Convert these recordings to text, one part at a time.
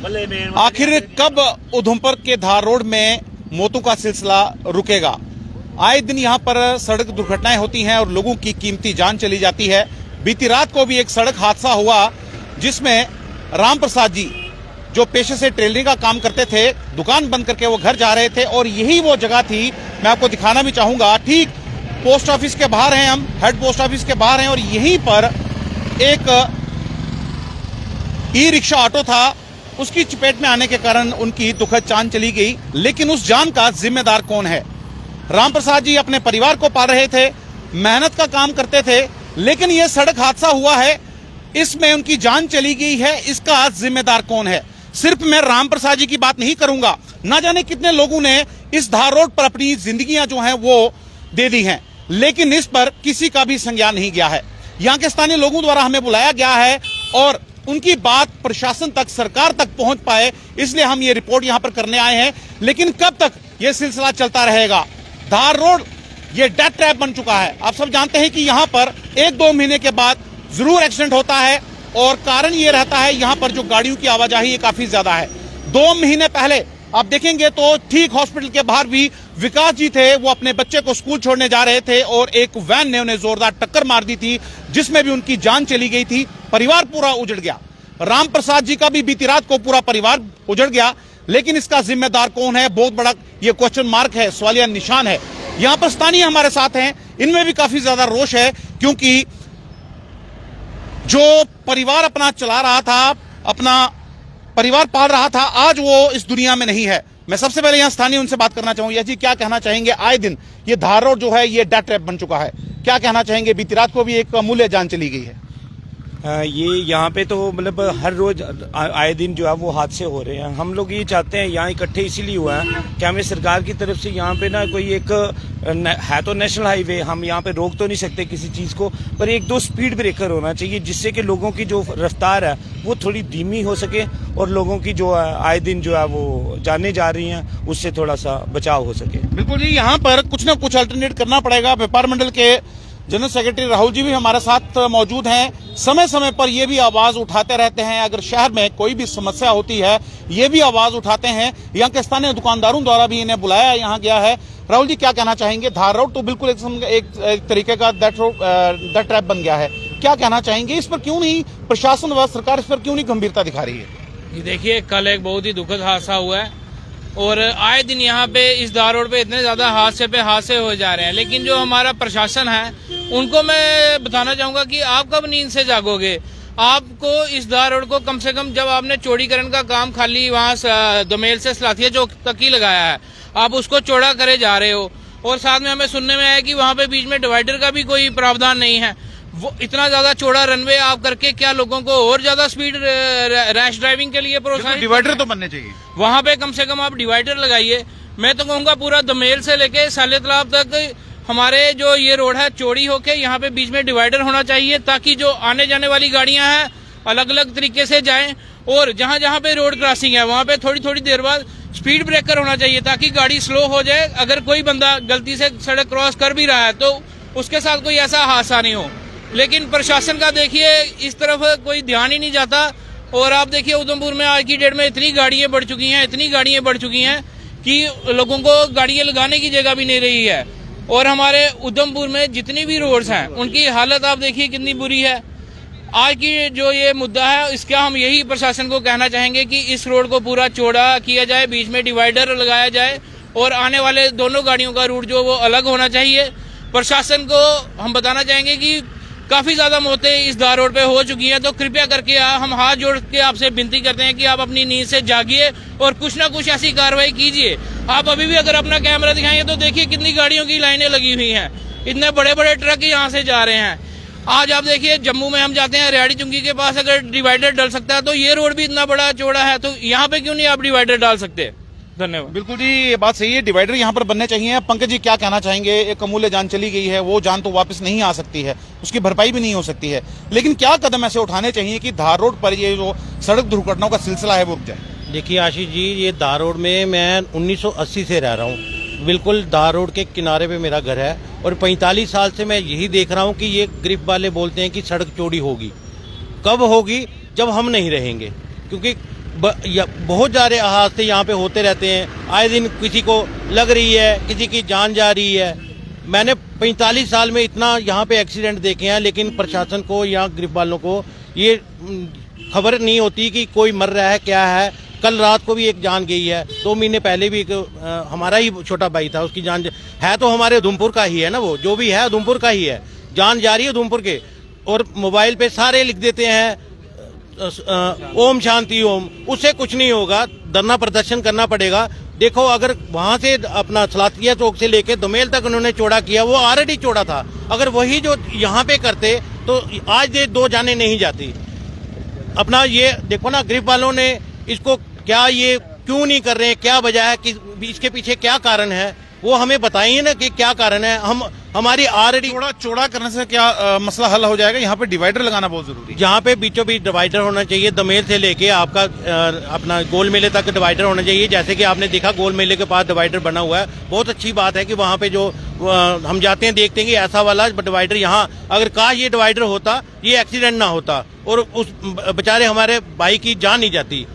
आखिर कब उधमपुर के धार रोड में मौतों का सिलसिला रुकेगा? आए दिन यहां पर सड़क दुर्घटनाएं होती हैं और लोगों की कीमती जान चली जाती है। बीती रात को भी एक सड़क हादसा हुआ जिसमें राम प्रसाद जी जो पेशे से टेलरिंग का काम करते थे, दुकान बंद करके वो घर जा रहे थे और यही वो जगह थी, मैं आपको दिखाना भी चाहूंगा। ठीक पोस्ट ऑफिस के बाहर हैं हम, हेड पोस्ट ऑफिस के बाहर हैं और यहीं पर एक ई रिक्शा ऑटो था, उसकी चपेट में आने के कारण उनकी दुखद जान चली गई। लेकिन उस जान का जिम्मेदार कौन है? राम प्रसाद जी अपने परिवार को पाल रहे थे, मेहनत का काम करते थे, लेकिन यह सड़क हादसा हुआ है, इसमें उनकी जान चली गई है। इसका जिम्मेदार कौन है? सिर्फ मैं राम प्रसाद जी की बात नहीं करूंगा, ना जाने कितने लोगों ने इस धार रोड पर अपनी जिंदगियां जो हैं वो दे दी हैं, लेकिन इस पर किसी का भी संज्ञान नहीं गया है। यहां के स्थानीय लोगों द्वारा हमें बुलाया गया है और उनकी बात प्रशासन तक, सरकार तक पहुंच पाए, इसलिए हम ये रिपोर्ट यहां पर करने आए हैं। लेकिन कब तक ये सिलसिला चलता रहेगा? धार रोड ये डेथ ट्रैप बन चुका है। आप सब जानते हैं कि यहां पर 1-2 महीने के बाद जरूर एक्सीडेंट होता है और कारण ये रहता है यहां पर जो गाड़ियों की आवाजाही ये काफी ज्यादा है। 2 महीने पहले आप देखेंगे तो ठीक हॉस्पिटल के बाहर भी विकास जी थे, वो अपने बच्चे को स्कूल छोड़ने जा रहे थे और एक वैन ने उन्हें जोरदार टक्कर मार दी थी, जिसमें भी उनकी जान चली गई थी। परिवार पूरा उजड़ गया। राम प्रसाद जी का भी बीती रात को पूरा परिवार उजड़ गया, लेकिन इसका जिम्मेदार कौन है? बहुत बड़ा ये क्वेश्चन मार्क है, सवालिया निशान है। यहां पर स्थानीय हमारे साथ हैं, इनमें भी काफी ज्यादा रोष है, क्योंकि जो परिवार अपना चला रहा था, अपना परिवार पाल रहा था, आज वो इस दुनिया में नहीं है। मैं सबसे पहले यहां स्थानीय उनसे बात करना चाहूंगा। जी, क्या कहना चाहेंगे? आए दिन ये धार रोड जो है ये डेथ ट्रैप बन चुका है, क्या कहना चाहेंगे? बीती रात को भी एक अमूल्य जान चली गई है। ये यहाँ पे तो मतलब हर रोज आए दिन जो है वो हादसे हो रहे हैं। हम लोग ये चाहते हैं, यहाँ इकट्ठे इसीलिए हुआ है कि हमें सरकार की तरफ से यहाँ पे ना कोई एक है तो नेशनल हाईवे, हम यहाँ पे रोक तो नहीं सकते किसी चीज़ को, पर 1-2 स्पीड ब्रेकर होना चाहिए जिससे कि लोगों की जो रफ्तार है वो थोड़ी धीमी हो सके और लोगों की जो है आए दिन जो है वो जाने जा रही हैं उससे थोड़ा सा बचाव हो सके। बिल्कुल जी, यहाँ पर कुछ ना कुछ अल्टरनेट करना पड़ेगा। व्यापार मंडल के जनरल सेक्रेटरी राहुल जी भी हमारे साथ मौजूद हैं। समय समय पर ये भी आवाज उठाते रहते हैं, अगर शहर में कोई भी समस्या होती है ये भी आवाज उठाते हैं। यहाँ के स्थानीय दुकानदारों द्वारा भी इन्हें बुलाया यहाँ गया है। राहुल जी, क्या कहना चाहेंगे? धार रोड तो बिल्कुल एक तरीके का डेथ ट्रैप बन गया है, क्या कहना चाहेंगे? इस पर क्यों नहीं प्रशासन व सरकार इस पर क्यों नहीं गंभीरता दिखा रही है? देखिए, कल एक बहुत ही दुखद हादसा हुआ है और आए दिन यहाँ पे इस धार रोड पे इतने ज्यादा हादसे हो जा रहे हैं, लेकिन जो हमारा प्रशासन है उनको मैं बताना चाहूंगा कि आप कब नींद से जागोगे? आपको इस धार रोड को कम से कम, जब आपने चौड़ीकरण का काम खाली वहाँ दोमेल से सलाथिया चौक तक ही लगाया है, आप उसको चौड़ा करे जा रहे हो और साथ में हमें सुनने में आया कि वहाँ पे बीच में डिवाइडर का भी कोई प्रावधान नहीं है। वो इतना ज्यादा चौड़ा रनवे आप करके क्या लोगों को और ज्यादा स्पीड रैश ड्राइविंग के लिए प्रोत्साहित? डिवाइडर तो बनने चाहिए वहां पे, कम से कम आप डिवाइडर लगाइए। मैं तो कहूंगा पूरा दमेल से लेके साले तालाब तक हमारे जो ये रोड है चौड़ी होके यहाँ पे बीच में डिवाइडर होना चाहिए, ताकि जो आने जाने वाली गाड़ियां हैं अलग अलग तरीके से जाएं और जहां जहां पे रोड क्रॉसिंग है वहां पे थोड़ी थोड़ी देर बाद स्पीड ब्रेकर होना चाहिए, ताकि गाड़ी स्लो हो जाए। अगर कोई बंदा गलती से सड़क क्रॉस कर भी रहा है तो उसके साथ कोई ऐसा हादसा नहीं हो। लेकिन प्रशासन का देखिए इस तरफ कोई ध्यान ही नहीं जाता। और आप देखिए उधमपुर में आज की डेट में इतनी गाड़ियां बढ़ चुकी हैं कि लोगों को गाड़ियां लगाने की जगह भी नहीं रही है। और हमारे उधमपुर में जितनी भी रोड्स हैं उनकी हालत आप देखिए कितनी बुरी है। आज की जो ये मुद्दा है इसका हम यही प्रशासन को कहना चाहेंगे कि इस रोड को पूरा चौड़ा किया जाए, बीच में डिवाइडर लगाया जाए और आने वाले दोनों गाड़ियों का रूट जो वो अलग होना चाहिए। प्रशासन को हम बताना चाहेंगे कि काफी ज्यादा मौतें इस धार रोड पे हो चुकी हैं, तो कृपया करके हम हाथ जोड़ के आपसे विनती करते हैं कि आप अपनी नींद से जागिए और कुछ ना कुछ ऐसी कार्रवाई कीजिए। आप अभी भी अगर अपना कैमरा दिखाएंगे तो देखिए कितनी गाड़ियों की लाइनें लगी हुई हैं, इतने बड़े बड़े ट्रक यहाँ से जा रहे हैं। आज आप देखिए जम्मू में हम जाते हैं, रियाड़ी चुंगी के पास अगर डिवाइडर डल सकता है तो ये रोड भी इतना बड़ा चौड़ा है, तो यहाँ पे क्यों नहीं आप डिवाइडर डाल सकते? धन्यवाद। बिल्कुल जी, ये बात सही है, डिवाइडर यहाँ पर बनने चाहिए। पंकज जी, क्या कहना चाहेंगे? एक अमूल्य जान चली गई है, वो जान तो वापस नहीं आ सकती है, उसकी भरपाई भी नहीं हो सकती है, लेकिन क्या कदम ऐसे उठाने चाहिए कि धार रोड पर ये जो सड़क दुर्घटनाओं का सिलसिला है वो रुक जाए? देखिए आशीष जी, ये धार रोड में मैं 1980 से रह रहा हूँ, बिल्कुल धार रोड के किनारे पे मेरा घर है और 45 साल से मैं यही देख रहा हूँ कि ये ग्रिप वाले बोलते हैं कि सड़क चौड़ी होगी। कब होगी? जब हम नहीं रहेंगे, क्योंकि बहुत सारे हादसे यहाँ पे होते रहते हैं। आए दिन किसी को लग रही है, किसी की जान जा रही है। मैंने 45 साल में इतना यहाँ पे एक्सीडेंट देखे हैं, लेकिन प्रशासन को या गिरफ्त वालों को ये खबर नहीं होती कि कोई मर रहा है क्या है। कल रात को भी एक जान गई है, 2 महीने पहले भी एक हमारा ही छोटा भाई था, उसकी जान है तो हमारे उधमपुर का ही है ना, वो जो भी है उधमपुर का ही है, जान जा रही है उधमपुर के। और मोबाइल पे सारे लिख देते हैं ओम शांति ओम, उससे कुछ नहीं होगा, धरना प्रदर्शन करना पड़ेगा। देखो अगर वहां से अपना सलातिया चौक से लेके दोमेल तक उन्होंने चौड़ा किया, वो ऑलरेडी चौड़ा था। अगर वही जो यहाँ पे करते तो आज ये 2 जाने नहीं जाती। अपना ये देखो ना, गिरफ्त वालों ने इसको क्या, ये क्यों नहीं कर रहे हैं, क्या वजह है, कि इसके पीछे क्या कारण है, वो हमें बताइए ना कि क्या कारण है। हमारी ऑलरेडी चौड़ा करने से क्या मसला हल हो जाएगा? यहाँ पे डिवाइडर लगाना बहुत जरूरी है। यहाँ पे बीचों बीच डिवाइडर होना चाहिए, दमेल से लेके आपका अपना गोल मेले तक डिवाइडर होना चाहिए। जैसे कि आपने देखा गोल मेले के पास डिवाइडर बना हुआ है, बहुत अच्छी बात है कि वहाँ पे जो हम जाते हैं देखते हैं कि ऐसा वाला डिवाइडर यहाँ, अगर काश ये डिवाइडर होता, ये एक्सीडेंट ना होता और उस बेचारे हमारे भाई की जान नहीं जाती।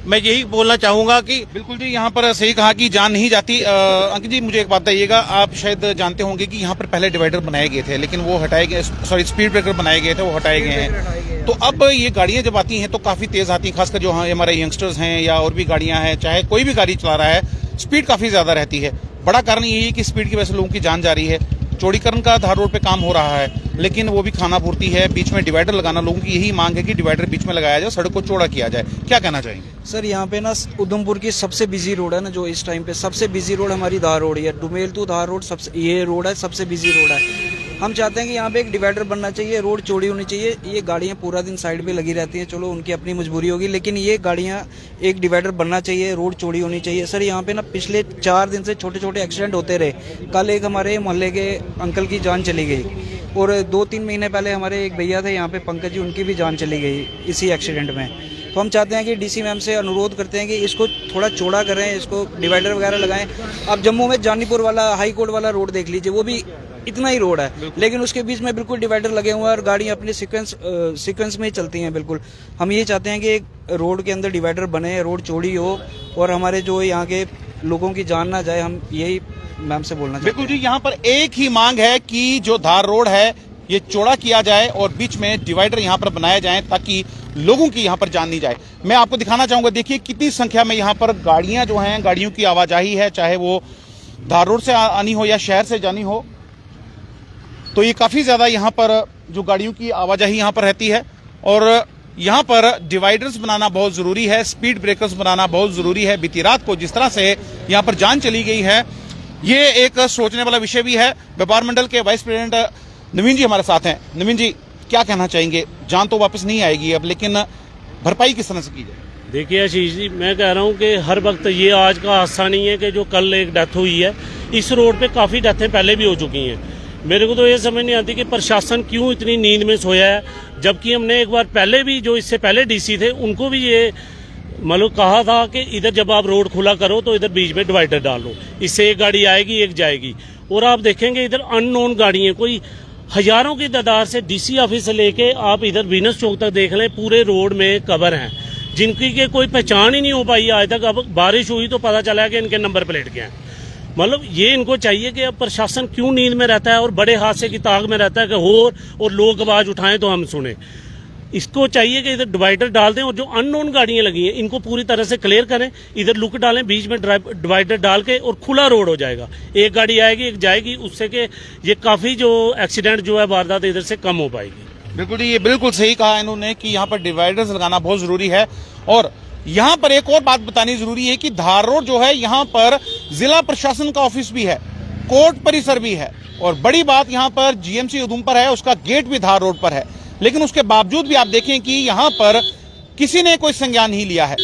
मैं यही बोलना चाहूंगा कि बिल्कुल जी, यहाँ पर सही कहा कि जान नहीं जाती। अंकित जी मुझे एक बात बताइएगा, आप शायद जानते होंगे कि यहाँ पर पहले डिवाइडर बनाए गए थे, लेकिन वो हटाए गए, सॉरी स्पीड ब्रेकर बनाए गए थे, वो हटाए गए हैं। तो अब ये गाड़ियां जब आती हैं तो काफी तेज आती हैं, खासकर जो हमारे यंगस्टर्स हैं या और भी गाड़ियां हैं, चाहे कोई भी गाड़ी चला रहा है, स्पीड काफी ज्यादा रहती है। बड़ा कारण यही है कि स्पीड की वजह से लोगों की जान जा रही है। चौड़ीकरण का धार रोड पे काम हो रहा है, लेकिन वो भी खाना पूर्ति है। बीच में डिवाइडर लगाना, लोगों की यही मांग है कि डिवाइडर बीच में लगाया जाए, सड़क को चौड़ा किया जाए। क्या कहना चाहेंगे? सर यहाँ पे ना उधमपुर की सबसे बिजी रोड है ना, जो इस टाइम पे सबसे बिजी रोड हमारी धार रोड है। डुमेल टू धार रोड सबसे ये रोड है, सबसे बिजी रोड है। हम चाहते हैं कि यहाँ पे एक डिवाइडर बनना चाहिए, रोड चौड़ी होनी चाहिए। ये गाड़ियाँ पूरा दिन साइड पे लगी रहती हैं, चलो उनकी अपनी मजबूरी होगी, लेकिन ये गाड़ियाँ एक डिवाइडर बनना चाहिए, रोड चौड़ी होनी चाहिए। सर यहाँ पे ना पिछले 4 दिन से छोटे छोटे एक्सीडेंट होते रहे। कल एक हमारे मोहल्ले के अंकल की जान चली गई और 2-3 महीने पहले हमारे एक भैया थे यहाँ पे पंकज जी, उनकी भी जान चली गई इसी एक्सीडेंट में। तो हम चाहते हैं कि डीसी मैम से अनुरोध करते हैं कि इसको थोड़ा चौड़ा करें, इसको डिवाइडर वगैरह लगाएं। अब जम्मू में जानीपुर वाला हाई कोर्ट वाला रोड देख लीजिए, वो भी इतना ही रोड है, लेकिन उसके बीच में बिल्कुल डिवाइडर लगे हुए हैं और गाड़ियाँ अपने सीक्वेंस में ही चलती हैं। बिल्कुल हम ये चाहते हैं कि एक रोड के अंदर डिवाइडर बने, रोड चौड़ी हो और हमारे जो यहाँ के लोगों की जान ना जाए। हम यही मैम से बोलना चाहते हैं। बिल्कुल जी, यहाँ पर एक ही मांग है कि जो धार रोड है ये चौड़ा किया जाए और बीच में डिवाइडर यहाँ पर बनाया जाए, ताकि लोगों की यहाँ पर जान नहीं जाए। मैं आपको दिखाना चाहूंगा, देखिए कितनी संख्या में यहाँ पर गाड़ियां जो हैं, गाड़ियों की आवाजाही है, चाहे वो धार रोड से आनी हो या शहर से जानी हो। तो ये काफी ज्यादा यहाँ पर जो गाड़ियों की आवाजाही यहाँ पर रहती है और यहाँ पर डिवाइडर्स बनाना बहुत जरूरी है, स्पीड ब्रेकर्स बनाना बहुत जरूरी है। बीती रात को जिस तरह से यहाँ पर जान चली गई है, ये एक सोचने वाला विषय भी है। व्यापार मंडल के वाइस प्रेसिडेंट नवीन जी हमारे साथ हैं। नवीन जी, क्या कहना चाहेंगे? जान तो वापस नहीं आएगी अब, लेकिन भरपाई किस तरह से की जाए? देखिए आशीष जी, मैं कह रहा हूँ कि हर वक्त ये आज का हादसा नहीं है कि जो कल एक डेथ हुई है। इस रोड पे काफ़ी डेथें पहले भी हो चुकी हैं। मेरे को तो ये समझ नहीं आती कि प्रशासन क्यों इतनी नींद में सोया है, जबकि हमने एक बार पहले भी, जो इससे पहले डीसी थे, उनको भी ये मतलब कहा था कि इधर जब आप रोड खुला करो तो इधर बीच में डिवाइडर डालो, इससे एक गाड़ी आएगी एक जाएगी। और आप देखेंगे इधर अननोन गाड़ियाँ, कोई हजारों की तादाद से डीसी ऑफिस से लेके आप इधर वीनस चौक तक देख लें, पूरे रोड में कवर हैं जिनकी के कोई पहचान ही नहीं हो पाई आज तक। अब बारिश हुई तो पता चला कि इनके नंबर प्लेट क्या है। मतलब ये इनको चाहिए कि अब प्रशासन क्यों नींद में रहता है और बड़े हादसे की ताक में रहता है कि हो और लोग आवाज उठाएं तो हम सुने। इसको चाहिए कि इधर डिवाइडर डाल दें और जो अननोन गाड़ियां लगी हैं इनको पूरी तरह से क्लियर करें, इधर लुक डालें, बीच में डिवाइडर डाल के और खुला रोड हो जाएगा। एक गाड़ी आएगी एक जाएगी, उससे कि ये काफी जो एक्सीडेंट जो है वारदात इधर से कम हो पाएगी। बिल्कुल जी, ये बिल्कुल सही कहा इन्होंने कि यहाँ पर डिवाइडर्स लगाना बहुत जरूरी है। और यहाँ पर एक और बात बतानी जरूरी है कि धार रोड जो है, यहाँ पर जिला प्रशासन का ऑफिस भी है, कोर्ट परिसर भी है और बड़ी बात यहाँ पर जीएमसी उधमपुर है, उसका गेट भी धार रोड पर है। लेकिन उसके बावजूद भी आप देखें कि यहाँ पर किसी ने कोई संज्ञान नहीं लिया है।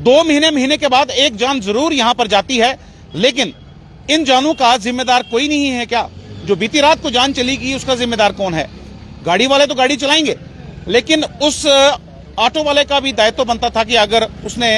2 महीने के बाद एक जान जरूर यहाँ पर जाती है, लेकिन इन जानों का जिम्मेदार कोई नहीं है क्या? जो बीती रात को जान चली गई उसका जिम्मेदार कौन है? गाड़ी वाले तो गाड़ी चलाएंगे, लेकिन उस ऑटो वाले का भी दायित्व बनता था कि अगर उसने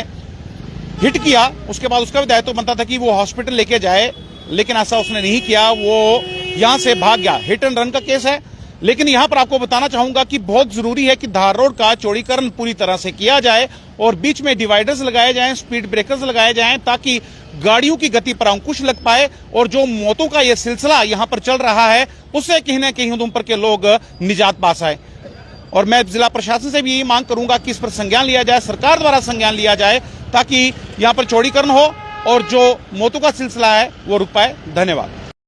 हिट किया उसके बाद उसका भी दायित्व बनता था कि वो हॉस्पिटल लेके जाए, लेकिन ऐसा उसने नहीं किया, वो यहां से भाग गया। हिट एंड रन का केस है, लेकिन यहां पर आपको बताना चाहूंगा कि बहुत जरूरी है कि धार रोड का चौड़ीकरण पूरी तरह से किया जाए और बीच में डिवाइडर्स लगाए जाएं, स्पीड ब्रेकर्स लगाए जाएं, ताकि गाड़ियों की गति पर अंकुश लग पाए और जो मौतों का यह सिलसिला यहां पर चल रहा है उससे कहीं ना कहीं उधमपुर के लोग निजात पा पाए। और मैं जिला प्रशासन से भी यही मांग करूंगा कि इस पर संज्ञान लिया जाए, सरकार द्वारा संज्ञान लिया जाए, ताकि यहां पर चौड़ीकरण हो और जो मौतों का सिलसिला है वो रुक पाए। धन्यवाद।